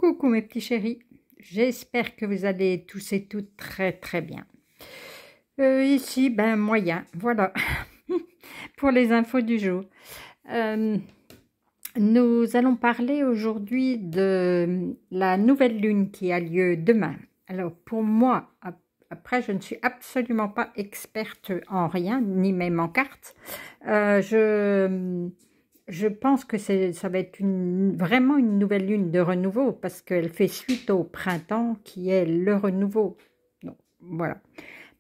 Coucou mes petits chéris, j'espère que vous allez tous et toutes très très bien. Ici, ben moyen, voilà, pour les infos du jour. Nous allons parler aujourd'hui de la nouvelle lune qui a lieu demain. Alors pour moi, après je ne suis absolument pas experte en rien, ni même en cartes. Je pense que ça va être vraiment une nouvelle lune de renouveau parce qu'elle fait suite au printemps qui est le renouveau. Donc voilà,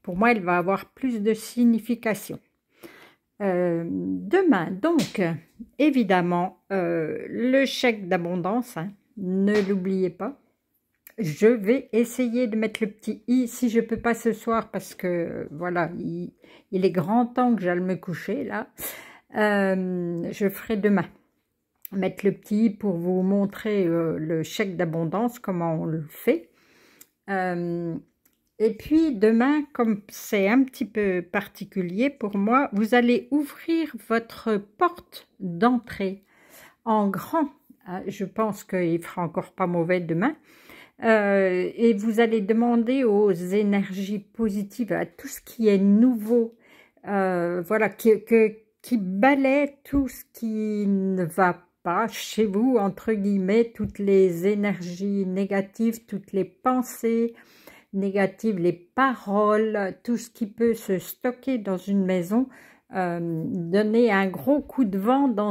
pour moi elle va avoir plus de signification. Demain, donc, évidemment, le chèque d'abondance, hein, ne l'oubliez pas. Je vais essayer de mettre le petit i si je peux pas ce soir parce que voilà, il est grand temps que j'aille me coucher là. Je ferai demain mettre le petit i pour vous montrer le chèque d'abondance, comment on le fait. Et puis demain, comme c'est un petit peu particulier pour moi, vous allez ouvrir votre porte d'entrée en grand. Je pense qu'il fera encore pas mauvais demain. Et vous allez demander aux énergies positives, à tout ce qui est nouveau, voilà, qui balaie tout ce qui ne va pas chez vous, entre guillemets, toutes les énergies négatives, toutes les pensées négatives, les paroles, tout ce qui peut se stocker dans une maison, donner un gros coup de vent dans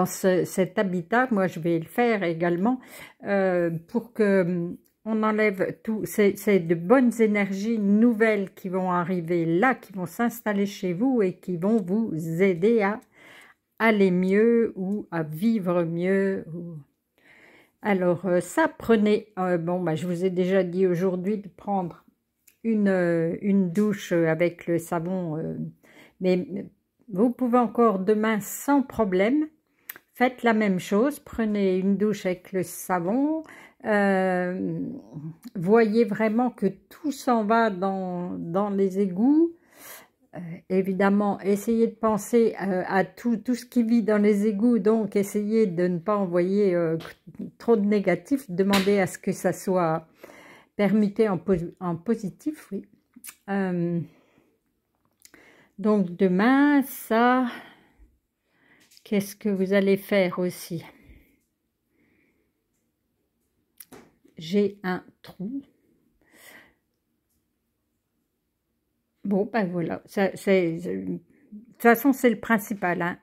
cet habitat. Moi je vais le faire également pour que on enlève tout, c'est de bonnes énergies nouvelles qui vont arriver là, qui vont s'installer chez vous et qui vont vous aider à aller mieux ou à vivre mieux. Alors ça, prenez, bon bah je vous ai déjà dit aujourd'hui de prendre une douche avec le savon, mais vous pouvez encore demain sans problème. Faites la même chose, prenez une douche avec le savon, voyez vraiment que tout s'en va dans les égouts. Évidemment, essayez de penser à tout ce qui vit dans les égouts, donc essayez de ne pas envoyer trop de négatifs, demandez à ce que ça soit permuté en positif, oui. Donc demain, ça... Qu'est-ce que vous allez faire aussi? J'ai un trou. Bon, ben voilà. De toute façon, c'est le principal. Hein.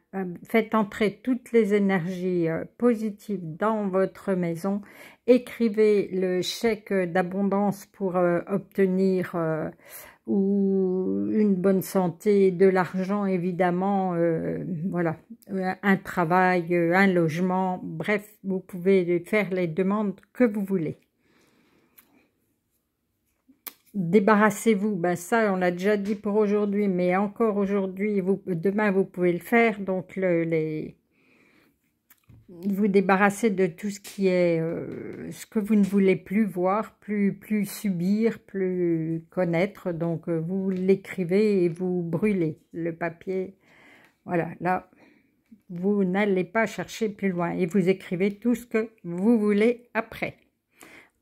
Faites entrer toutes les énergies positives dans votre maison. Écrivez le chèque d'abondance pour obtenir... ou une bonne santé, de l'argent évidemment, voilà, un travail, un logement, bref, vous pouvez faire les demandes que vous voulez. Débarrassez-vous, ben ça on l'a déjà dit pour aujourd'hui, mais encore aujourd'hui, demain vous pouvez le faire, donc vous débarrasser de tout ce qui est ce que vous ne voulez plus voir, plus subir, plus connaître. Donc vous l'écrivez et vous brûlez le papier. Voilà, là vous n'allez pas chercher plus loin et vous écrivez tout ce que vous voulez après,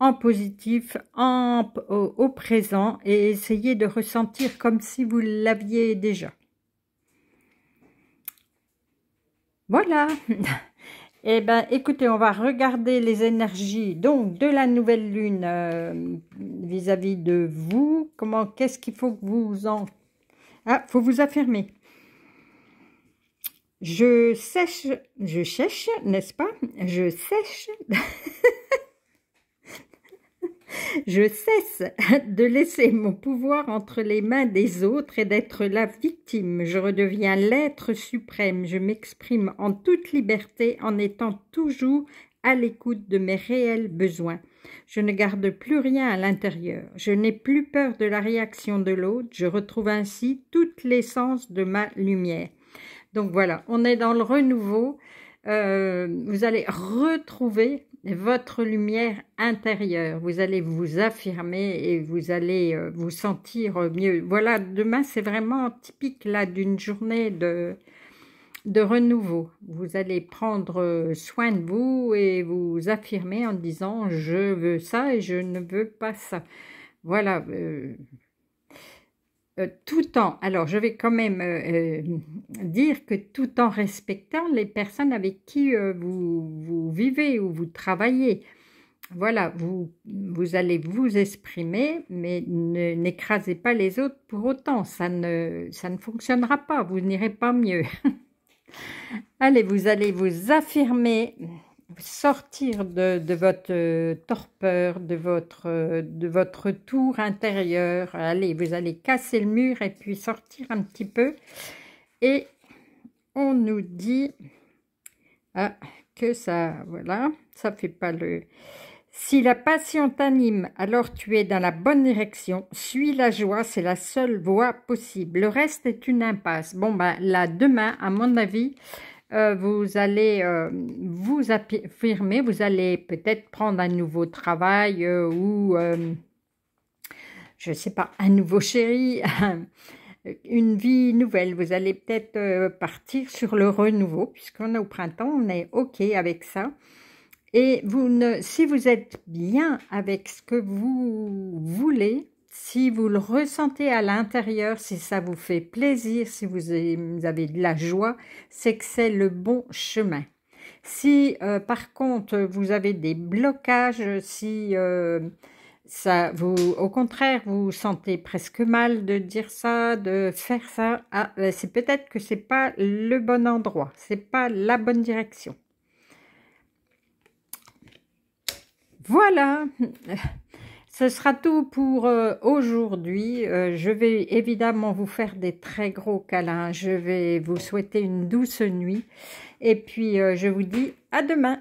en positif, au présent, et essayez de ressentir comme si vous l'aviez déjà. Voilà. Eh bien, écoutez, on va regarder les énergies donc de la nouvelle lune vis-à-vis de vous. Qu'est-ce qu'il faut que vous en... Ah, faut vous affirmer. Je sèche, n'est-ce pas? Je sèche... Je cesse de laisser mon pouvoir entre les mains des autres et d'être la victime. Je redeviens l'être suprême. Je m'exprime en toute liberté en étant toujours à l'écoute de mes réels besoins. Je ne garde plus rien à l'intérieur. Je n'ai plus peur de la réaction de l'autre. Je retrouve ainsi toute l'essence de ma lumière. Donc voilà, on est dans le renouveau. Vous allez retrouver votre lumière intérieure, vous allez vous affirmer et vous allez vous sentir mieux. Voilà, demain c'est vraiment typique là d'une journée de renouveau. Vous allez prendre soin de vous et vous affirmer en disant « je veux ça et je ne veux pas ça ». Voilà. Tout en, alors je vais quand même dire que tout en respectant les personnes avec qui vous vivez ou vous travaillez. Voilà, vous allez vous exprimer, mais n'écrasez pas les autres pour autant, ça ne fonctionnera pas, vous n'irez pas mieux. Allez, vous allez vous affirmer, sortir de votre torpeur, de votre tour intérieur. Allez, vous allez casser le mur et puis sortir un petit peu. Et on nous dit que ça, voilà, ça fait pas le... Si la passion t'anime, alors tu es dans la bonne direction. Suis la joie, c'est la seule voie possible. Le reste est une impasse. Bon, ben là, demain, à mon avis, vous allez vous affirmer, vous allez peut-être prendre un nouveau travail ou, je ne sais pas, un nouveau chéri, une vie nouvelle. Vous allez peut-être partir sur le renouveau, puisqu'on est au printemps, on est OK avec ça. Et si vous êtes bien avec ce que vous voulez, si vous le ressentez à l'intérieur, si ça vous fait plaisir, si vous avez de la joie, c'est que c'est le bon chemin. Si par contre vous avez des blocages, si au contraire vous vous sentez presque mal de dire ça, de faire ça, c'est peut-être que c'est pas le bon endroit, c'est pas la bonne direction. Voilà, ce sera tout pour aujourd'hui. Je vais évidemment vous faire des très gros câlins. Je vais vous souhaiter une douce nuit. Et puis, je vous dis à demain.